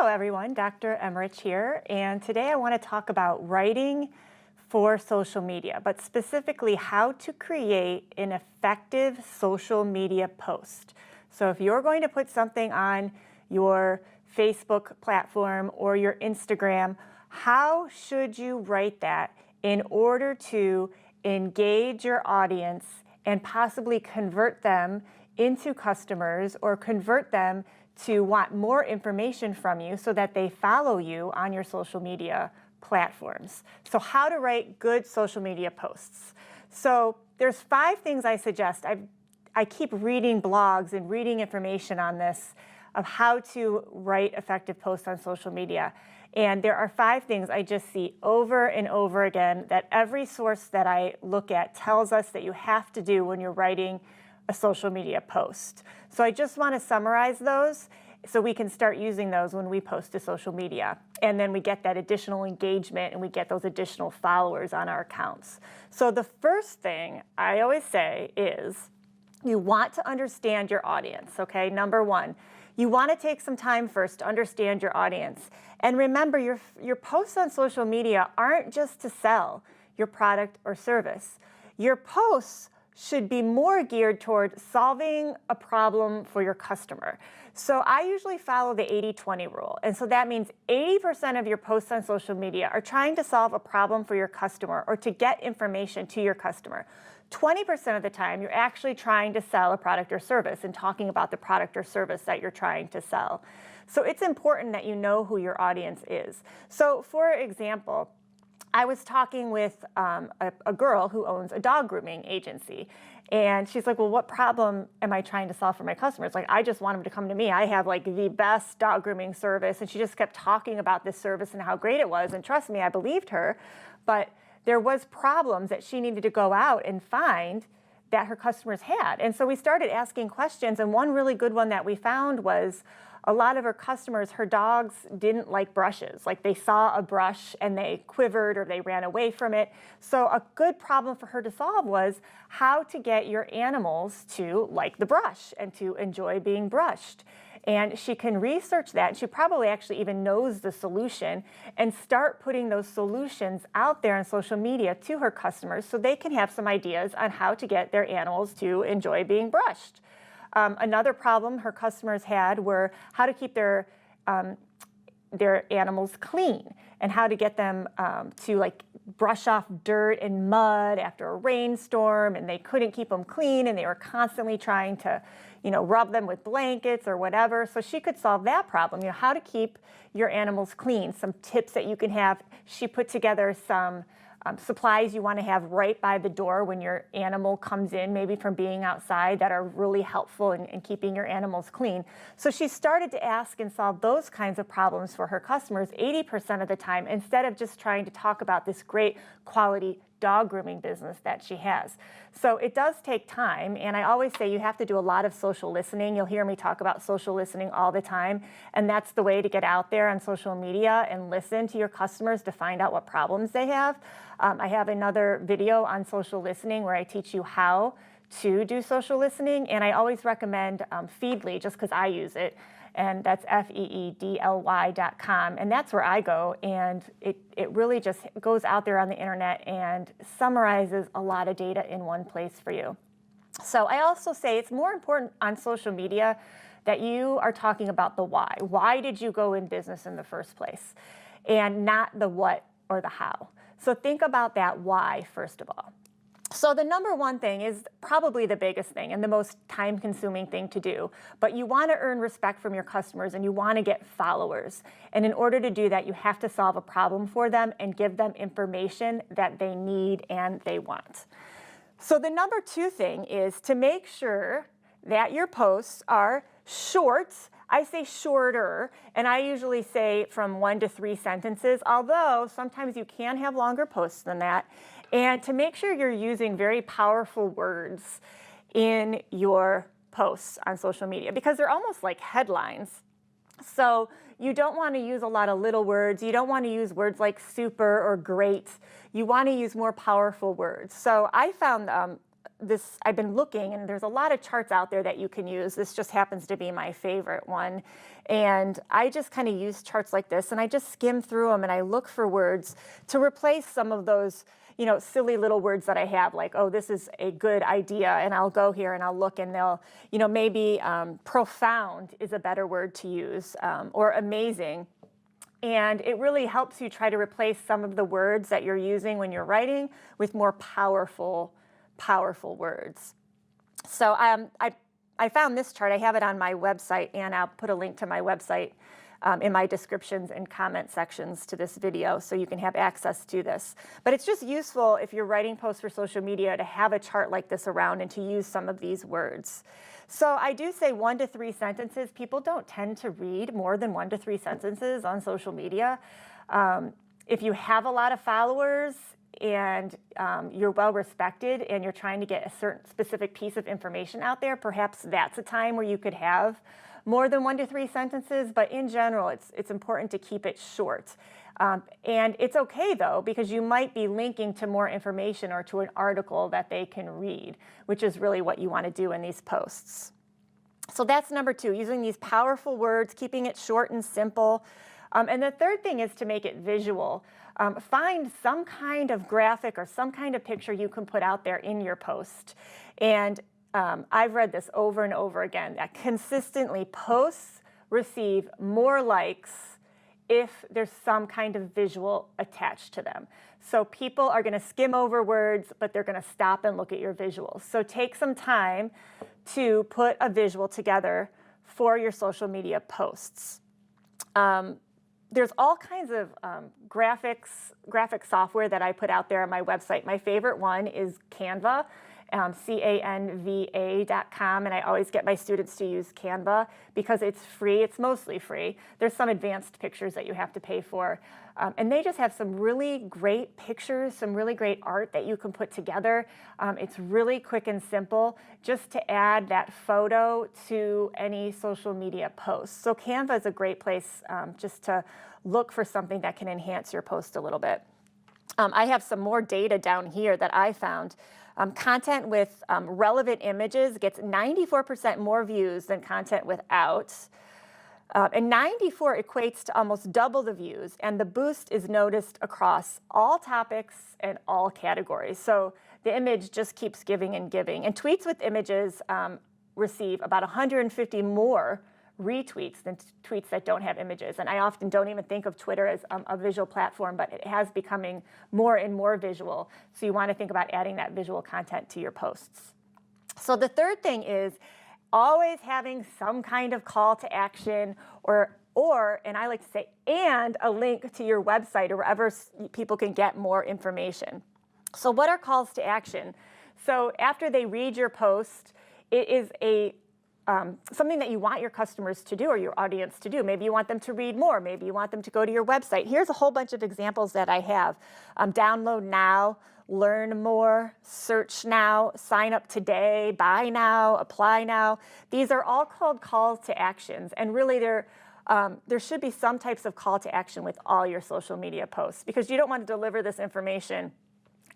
Hello everyone, Dr. Emmerich here, and today I want to talk about writing for social media, but specifically how to create an effective social media post. So if you're going to put something on your Facebook platform or your Instagram, how should you write that in order to engage your audience and possibly convert them into customers or convert them to want more information from you so that they follow you on your social media platforms. So how to write good social media posts. So there's 5 things I suggest. I keep reading blogs and reading information on this of how to write effective posts on social media. And there are 5 things I just see over and over again that every source that I look at tells us that you have to do when you're writing a social media post. So I just want to summarize those so we can start using those when we post to social media. And then we get that additional engagement and we get those additional followers on our accounts. So the first thing I always say is you want to understand your audience, okay? Number 1, you want to take some time first to understand your audience. And remember, your posts on social media aren't just to sell your product or service. Your posts should be more geared toward solving a problem for your customer. So I usually follow the 80-20 rule. And so that means 80% of your posts on social media are trying to solve a problem for your customer or to get information to your customer. 20% of the time, you're actually trying to sell a product or service and talking about the product or service that you're trying to sell. So it's important that you know who your audience is. So for example, I was talking with a girl who owns a dog grooming agency. And she's like, well, what problem am I trying to solve for my customers? Like, I just want them to come to me. I have like the best dog grooming service. And she just kept talking about this service and how great it was. And trust me, I believed her. But there was problems that she needed to go out and find that her customers had. And so we started asking questions. And one really good one that we found was a lot of her customers, her dogs didn't like brushes. Like they saw a brush and they quivered or they ran away from it. So a good problem for her to solve was how to get your animals to like the brush and to enjoy being brushed. And she can research that. She probably actually even knows the solution and start putting those solutions out there on social media to her customers so they can have some ideas on how to get their animals to enjoy being brushed. Another problem her customers had were how to keep their animals clean and how to get them to like brush off dirt and mud after a rainstorm, and they couldn't keep them clean and they were constantly trying to, rub them with blankets or whatever. So she could solve that problem, how to keep your animals clean, some tips that you can have. She put together some supplies you want to have right by the door when your animal comes in, maybe from being outside, that are really helpful in keeping your animals clean. So she started to ask and solve those kinds of problems for her customers 80% of the time, instead of just trying to talk about this great quality dog grooming business that she has. So it does take time, and I always say you have to do a lot of social listening. You'll hear me talk about social listening all the time, and that's the way to get out there on social media and listen to your customers to find out what problems they have. I have another video on social listening where I teach you how to do social listening, and I always recommend Feedly just because I use it. And that's feedly.com, and that's where I go, and it really just goes out there on the internet and summarizes a lot of data in one place for you. So I also say it's more important on social media that you are talking about the why. Why did you go in business in the first place? And not the what or the how. So think about that why first of all. So the number 1 thing is probably the biggest thing and the most time-consuming thing to do. But you want to earn respect from your customers and you want to get followers. And in order to do that, you have to solve a problem for them and give them information that they need and they want. So the number 2 thing is to make sure that your posts are short. I say shorter, and I usually say from 1 to 3 sentences, although sometimes you can have longer posts than that. And to make sure you're using very powerful words in your posts on social media, because they're almost like headlines. So you don't want to use a lot of little words. You don't want to use words like super or great. You want to use more powerful words. So I found I've been looking, and there's a lot of charts out there that you can use. This just happens to be my favorite one. And I just kind of use charts like this, and I just skim through them and I look for words to replace some of those, silly little words that I have, like, oh, this is a good idea. And I'll go here and I'll look, and they'll, maybe profound is a better word to use, or amazing. And it really helps you try to replace some of the words that you're using when you're writing with more powerful words. So I found this chart. I have it on my website, and I'll put a link to my website in my descriptions and comment sections to this video so you can have access to this. But it's just useful if you're writing posts for social media to have a chart like this around and to use some of these words. So I do say 1 to 3 sentences. People don't tend to read more than 1 to 3 sentences on social media. If you have a lot of followers and you're well respected and you're trying to get a certain specific piece of information out there, perhaps that's a time where you could have more than 1 to 3 sentences. But in general, it's important to keep it short. And it's okay, though, because you might be linking to more information or to an article that they can read, which is really what you want to do in these posts. So that's number 2, using these powerful words, keeping it short and simple. And the third thing is to make it visual. Find some kind of graphic or some kind of picture you can put out there in your post. And I've read this over and over again, that consistently posts receive more likes if there's some kind of visual attached to them. So people are going to skim over words, but they're going to stop and look at your visuals. So take some time to put a visual together for your social media posts. There's all kinds of graphic software that I put out there on my website. My favorite one is Canva. Canva.com, and I always get my students to use Canva because it's free. It's mostly free. There's some advanced pictures that you have to pay for, and they just have some really great pictures, some really great art that you can put together. It's really quick and simple just to add that photo to any social media post. So Canva is a great place just to look for something that can enhance your post a little bit. I have some more data down here that I found. Content with relevant images gets 94% more views than content without. And 94 equates to almost double the views, and the boost is noticed across all topics and all categories. So the image just keeps giving and giving. And tweets with images receive about 150 more retweets than tweets that don't have images. And I often don't even think of Twitter as a visual platform, but it has becoming more and more visual. So you want to think about adding that visual content to your posts. So the third thing is always having some kind of call to action or and I like to say, and a link to your website or wherever people can get more information. So what are calls to action? So after they read your post, it is something that you want your customers to do or your audience to do. Maybe you want them to read more. Maybe you want them to go to your website. Here's a whole bunch of examples that I have. Download now, learn more, search now, sign up today, buy now, apply now. These are all called calls to actions. And really there should be some types of call to action with all your social media posts, because you don't want to deliver this information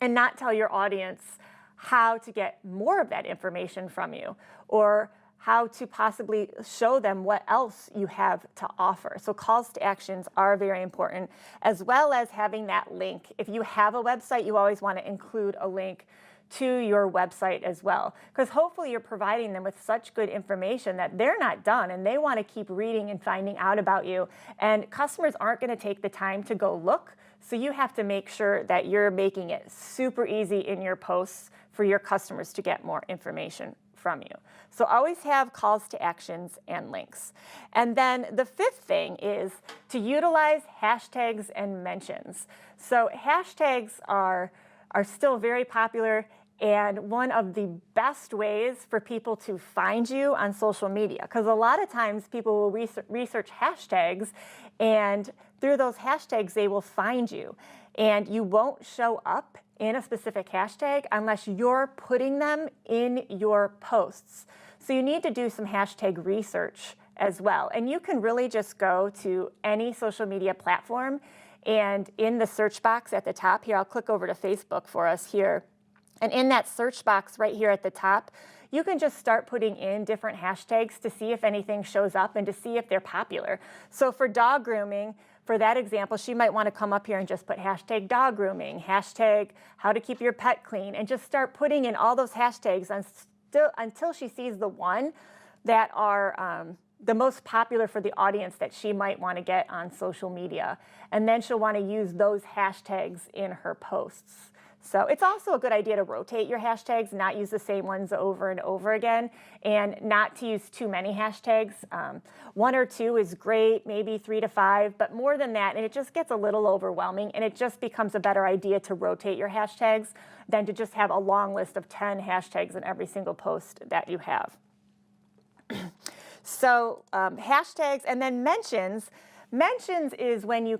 and not tell your audience how to get more of that information from you, or how to possibly show them what else you have to offer. So calls to actions are very important, as well as having that link. If you have a website, you always want to include a link to your website as well, because hopefully you're providing them with such good information that they're not done and they want to keep reading and finding out about you. And customers aren't going to take the time to go look, so you have to make sure that you're making it super easy in your posts for your customers to get more information from you. So always have calls to actions and links. And then the fifth thing is to utilize hashtags and mentions. So hashtags are still very popular and one of the best ways for people to find you on social media, because a lot of times people will research hashtags, and through those hashtags they will find you, and you won't show up in a specific hashtag unless you're putting them in your posts. So you need to do some hashtag research as well. And you can really just go to any social media platform, and in the search box at the top here, I'll click over to Facebook for us here. And in that search box right here at the top, you can just start putting in different hashtags to see if anything shows up and to see if they're popular. So for dog grooming, for that example, she might want to come up here and just put hashtag dog grooming, hashtag how to keep your pet clean, and just start putting in all those hashtags until she sees the one that are the most popular for the audience that she might want to get on social media. And then she'll want to use those hashtags in her posts. So it's also a good idea to rotate your hashtags, not use the same ones over and over again, and not to use too many hashtags. 1 or 2 is great, maybe 3 to 5, but more than that, and it just gets a little overwhelming, and it just becomes a better idea to rotate your hashtags than to just have a long list of 10 hashtags in every single post that you have. So hashtags and then mentions. Mentions is when you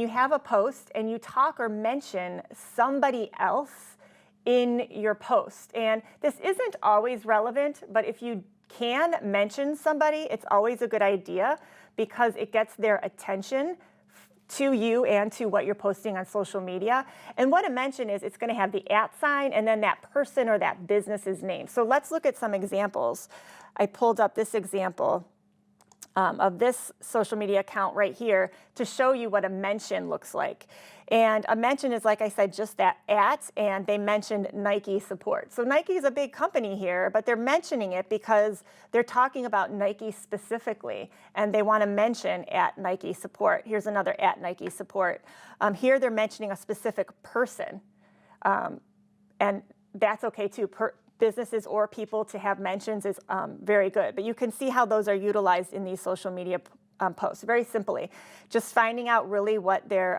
have a post and you talk or mention somebody else in your post. And this isn't always relevant, but if you can mention somebody, it's always a good idea because it gets their attention to you and to what you're posting on social media. And what a mention is, it's going to have the @ sign and then that person or that business's name. So let's look at some examples. I pulled up this example of this social media account right here to show you what a mention looks like. And a mention is, like I said, just that @ and they mentioned Nike support. So Nike is a big company here, but they're mentioning it because they're talking about Nike specifically, and they want to mention @Nike support. Here's another @Nike support. Here they're mentioning a specific person, and that's okay too. Businesses or people to have mentions is very good. But you can see how those are utilized in these social media posts very simply. Just finding out really what their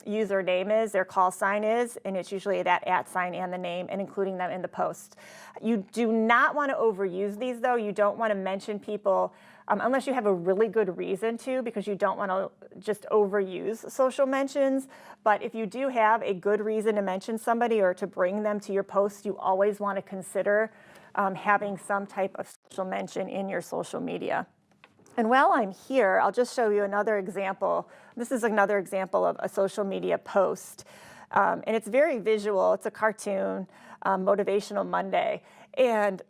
username is, their call sign is, and it's usually that @ sign and the name, and including them in the post. You do not want to overuse these, though. You don't want to mention people unless you have a really good reason to, because you don't want to just overuse social mentions. But if you do have a good reason to mention somebody or to bring them to your post, you always want to consider having some type of social mention in your social media. And while I'm here, I'll just show you another example. This is another example of a social media post. And it's very visual. It's a cartoon, Motivational Monday. And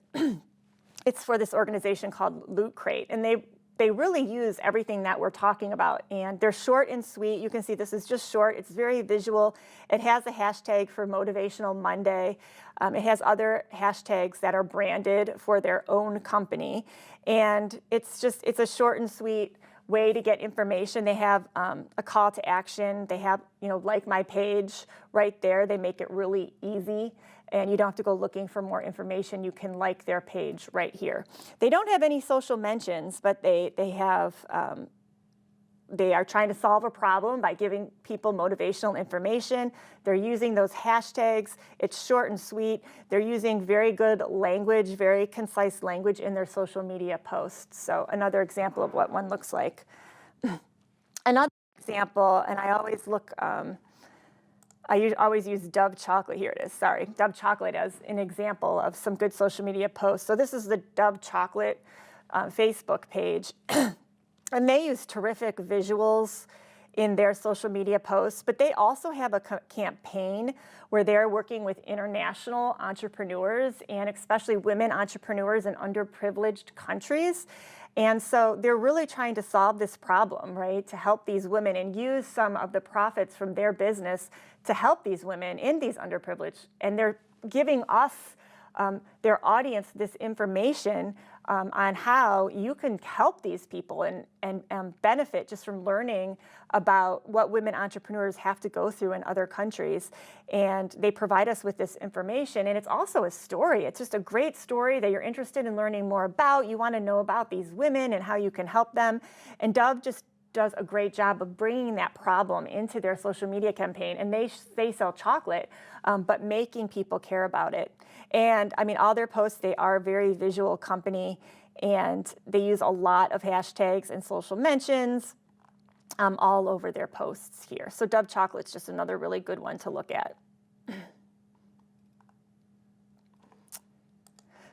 it's for this organization called Loot Crate. And they really use everything that we're talking about. And they're short and sweet. You can see this is just short. It's very visual. It has a hashtag for Motivational Monday. It has other hashtags that are branded for their own company. And it's a short and sweet way to get information. They have a call to action. They have, like my page right there. They make it really easy. And you don't have to go looking for more information. You can like their page right here. They don't have any social mentions, but they are trying to solve a problem by giving people motivational information. They're using those hashtags. It's short and sweet. They're using very good language, very concise language in their social media posts. So another example of what one looks like. Another example, and I always look, I always use Dove chocolate. Here it is, sorry. Dove chocolate as an example of some good social media posts. So this is the Dove chocolate Facebook page. And they use terrific visuals in their social media posts, but they also have a campaign where they're working with international entrepreneurs and especially women entrepreneurs in underprivileged countries. And so they're really trying to solve this problem, right, to help these women and use some of the profits from their business to help these women in these underprivileged. And they're giving us, their audience, this information on how you can help these people and benefit just from learning about what women entrepreneurs have to go through in other countries. And they provide us with this information. And it's also a story. It's just a great story that you're interested in learning more about. You want to know about these women and how you can help them. And Dove just does a great job of bringing that problem into their social media campaign. And they sell chocolate, but making people care about it. And I mean, all their posts, they are a very visual company, and they use a lot of hashtags and social mentions all over their posts here. So Dove chocolate's just another really good one to look at.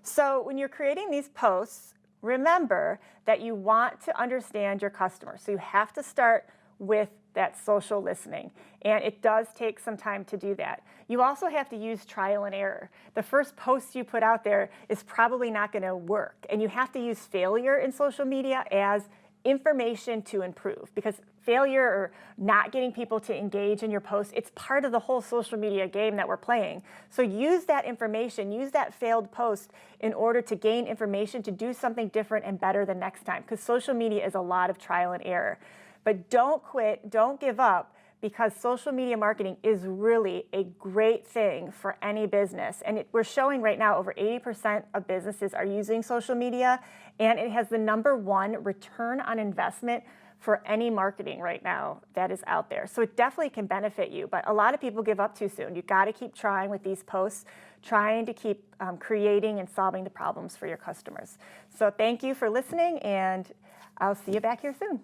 So when you're creating these posts, remember that you want to understand your customer. So you have to start with That's social listening. And it does take some time to do that. You also have to use trial and error. The first post you put out there is probably not going to work. And you have to use failure in social media as information to improve, because failure or not getting people to engage in your post, it's part of the whole social media game that we're playing. So use that information, use that failed post in order to gain information to do something different and better the next time, because social media is a lot of trial and error. But don't quit, don't give up, because social media marketing is really a great thing for any business. And we're showing right now over 80% of businesses are using social media, and it has the #1 return on investment for any marketing right now that is out there. So it definitely can benefit you, but a lot of people give up too soon. You got to keep trying with these posts, trying to keep creating and solving the problems for your customers. So thank you for listening, and I'll see you back here soon.